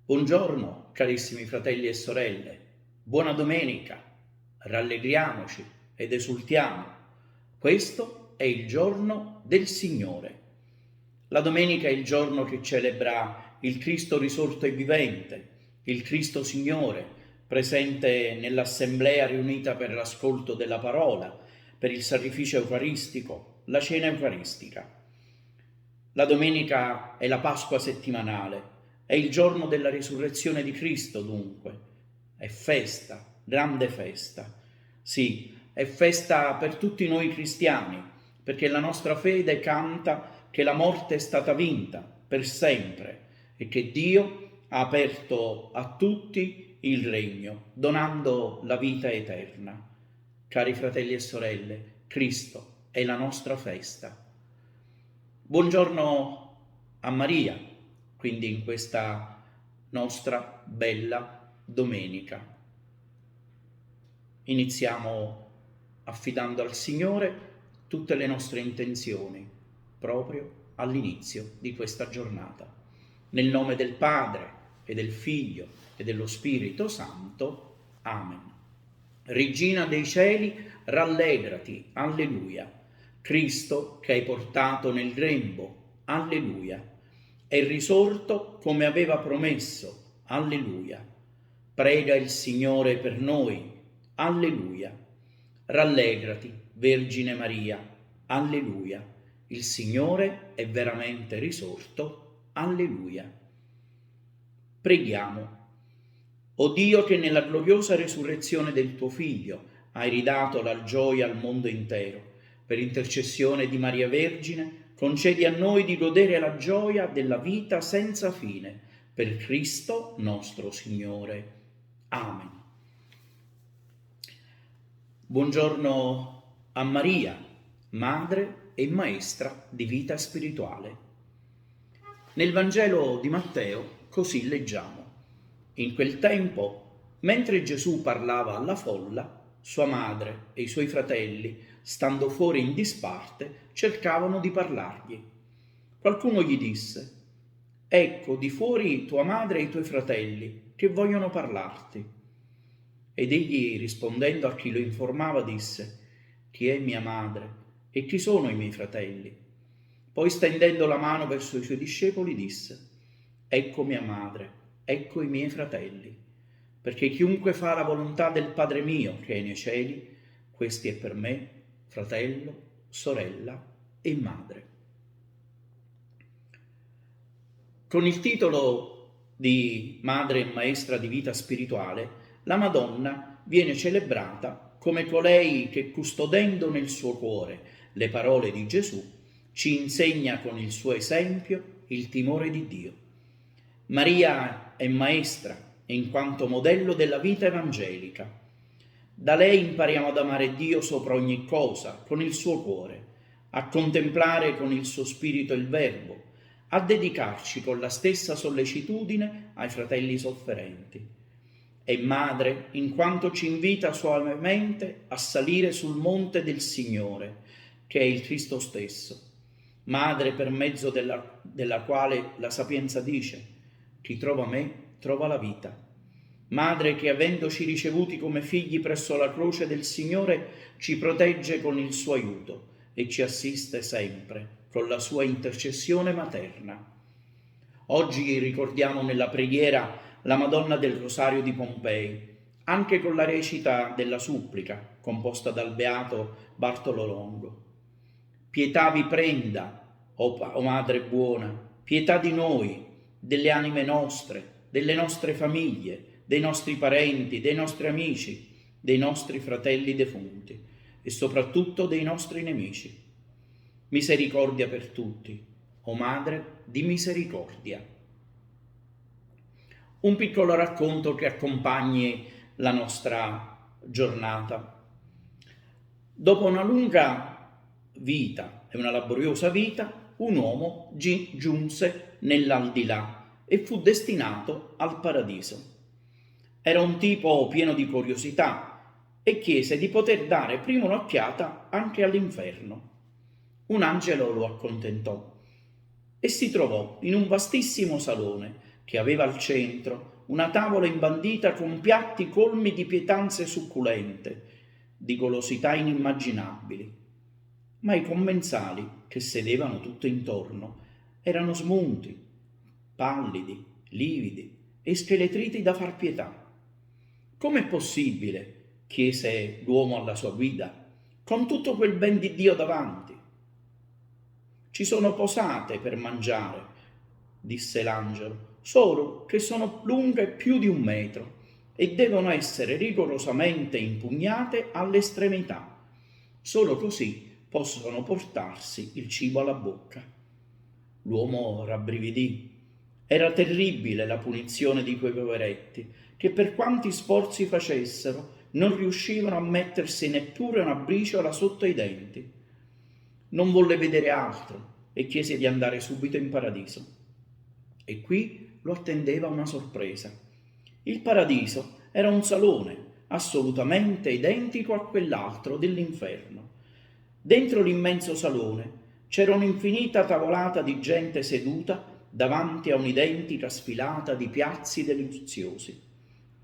Buongiorno, carissimi fratelli e sorelle. Buona domenica. Rallegriamoci ed esultiamo. Questo è il giorno del Signore. La domenica è il giorno che celebra il Cristo risorto e vivente, il Cristo Signore, presente nell'assemblea riunita per l'ascolto della parola, per il sacrificio eucaristico, la cena eucaristica. La domenica è la Pasqua settimanale. È il giorno della risurrezione di Cristo, dunque. È festa, grande festa. Sì, è festa per tutti noi cristiani, perché la nostra fede canta che la morte è stata vinta per sempre e che Dio ha aperto a tutti il regno, donando la vita eterna. Cari fratelli e sorelle, Cristo è la nostra festa. Buongiorno a Maria, quindi in questa nostra bella domenica. Iniziamo affidando al Signore tutte le nostre intenzioni, proprio all'inizio di questa giornata. Nel nome del Padre e del Figlio e dello Spirito Santo. Amen. Regina dei cieli, rallegrati, alleluia. Cristo che hai portato nel grembo, alleluia. È risorto come aveva promesso, alleluia. Prega il Signore per noi, alleluia. Rallegrati, Vergine Maria, alleluia. Il Signore è veramente risorto, alleluia. Preghiamo. O Dio, che nella gloriosa resurrezione del tuo Figlio hai ridato la gioia al mondo intero, per intercessione di Maria Vergine, concedi a noi di godere la gioia della vita senza fine, per Cristo nostro Signore. Amen. Buongiorno a Maria, madre e maestra di vita spirituale. Nel Vangelo di Matteo così leggiamo. In quel tempo, mentre Gesù parlava alla folla, sua madre e i suoi fratelli, stando fuori in disparte, cercavano di parlargli. Qualcuno gli disse: «Ecco di fuori tua madre e i tuoi fratelli, che vogliono parlarti». Ed egli, rispondendo a chi lo informava, disse: «Chi è mia madre e chi sono i miei fratelli?» Poi, stendendo la mano verso i suoi discepoli, disse: «Ecco mia madre, ecco i miei fratelli, perché chiunque fa la volontà del Padre mio che è nei cieli, questi è per me fratello, sorella e madre». Con il titolo di Madre e Maestra di vita spirituale, la Madonna viene celebrata come colei che, custodendo nel suo cuore le parole di Gesù, ci insegna con il suo esempio il timore di Dio. Maria è maestra in quanto modello della vita evangelica. Da lei impariamo ad amare Dio sopra ogni cosa, con il suo cuore, a contemplare con il suo spirito il Verbo, a dedicarci con la stessa sollecitudine ai fratelli sofferenti. È madre in quanto ci invita suavemente a salire sul monte del Signore, che è il Cristo stesso. Madre per mezzo della quale la sapienza dice: «Chi trova me, trova la vita». Madre che, avendoci ricevuti come figli presso la croce del Signore, ci protegge con il suo aiuto e ci assiste sempre con la sua intercessione materna. Oggi ricordiamo nella preghiera la Madonna del Rosario di Pompei, anche con la recita della supplica composta dal beato Bartolo Longo. Pietà vi prenda, o Madre buona, pietà di noi, delle anime nostre, delle nostre famiglie, dei nostri parenti, dei nostri amici, dei nostri fratelli defunti e soprattutto dei nostri nemici. Misericordia per tutti, o Madre di misericordia. Un piccolo racconto che accompagni la nostra giornata. Dopo una lunga vita e una laboriosa vita, un uomo giunse nell'aldilà e fu destinato al paradiso. Era un tipo pieno di curiosità e chiese di poter dare prima un'occhiata anche all'inferno. Un angelo lo accontentò e si trovò in un vastissimo salone che aveva al centro una tavola imbandita con piatti colmi di pietanze succulente, di golosità inimmaginabili. Ma i commensali che sedevano tutto intorno erano smunti, pallidi, lividi e scheletriti da far pietà. Com'è possibile? Chiese l'uomo alla sua guida, con tutto quel ben di Dio davanti. Ci sono posate per mangiare, disse l'angelo, solo che sono lunghe più di 1 metro e devono essere rigorosamente impugnate all'estremità. Solo così possono portarsi il cibo alla bocca. L'uomo rabbrividì. Era terribile la punizione di quei poveretti, che per quanti sforzi facessero non riuscivano a mettersi neppure una briciola sotto i denti. Non volle vedere altro e chiese di andare subito in paradiso. E qui lo attendeva una sorpresa. Il paradiso era un salone assolutamente identico a quell'altro dell'inferno. Dentro l'immenso salone c'era un'infinita tavolata di gente seduta davanti a un'identica sfilata di piazzi deliziosi.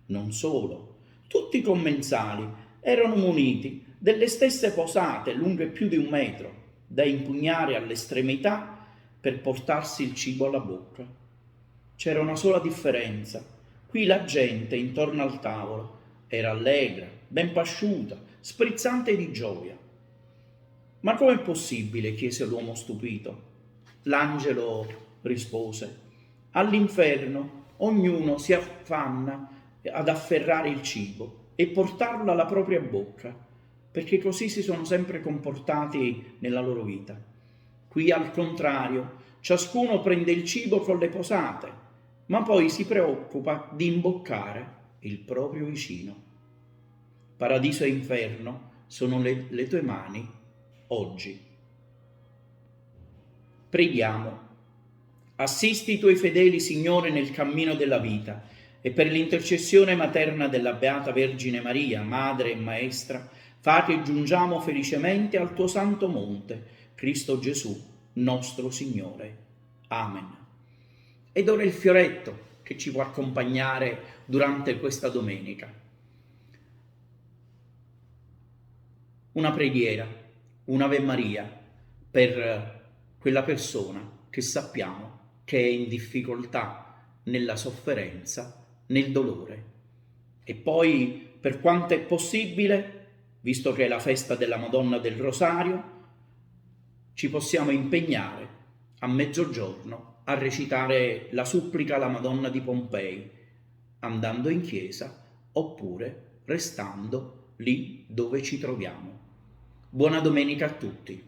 Non solo, tutti i commensali erano muniti delle stesse posate lunghe più di 1 metro, da impugnare all'estremità per portarsi il cibo alla bocca. C'era una sola differenza. Qui la gente intorno al tavolo era allegra, ben pasciuta, sprizzante di gioia. Ma com'è possibile? Chiese l'uomo stupito. L'angelo rispose: all'inferno ognuno si affanna ad afferrare il cibo e portarlo alla propria bocca, perché così si sono sempre comportati nella loro vita. Qui, al contrario, ciascuno prende il cibo con le posate, ma poi si preoccupa di imboccare il proprio vicino. Paradiso e inferno sono le tue mani oggi. Preghiamo. Assisti i tuoi fedeli, Signore, nel cammino della vita, e per l'intercessione materna della Beata Vergine Maria, Madre e Maestra, fa che giungiamo felicemente al tuo santo monte, Cristo Gesù, nostro Signore. Amen. Ed ora il fioretto che ci può accompagnare durante questa domenica. Una preghiera, un'Ave Maria per quella persona che sappiamo che è in difficoltà, nella sofferenza, nel dolore. E poi, per quanto è possibile, visto che è la festa della Madonna del Rosario, ci possiamo impegnare a mezzogiorno a recitare la supplica alla Madonna di Pompei, andando in chiesa oppure restando lì dove ci troviamo. Buona domenica a tutti.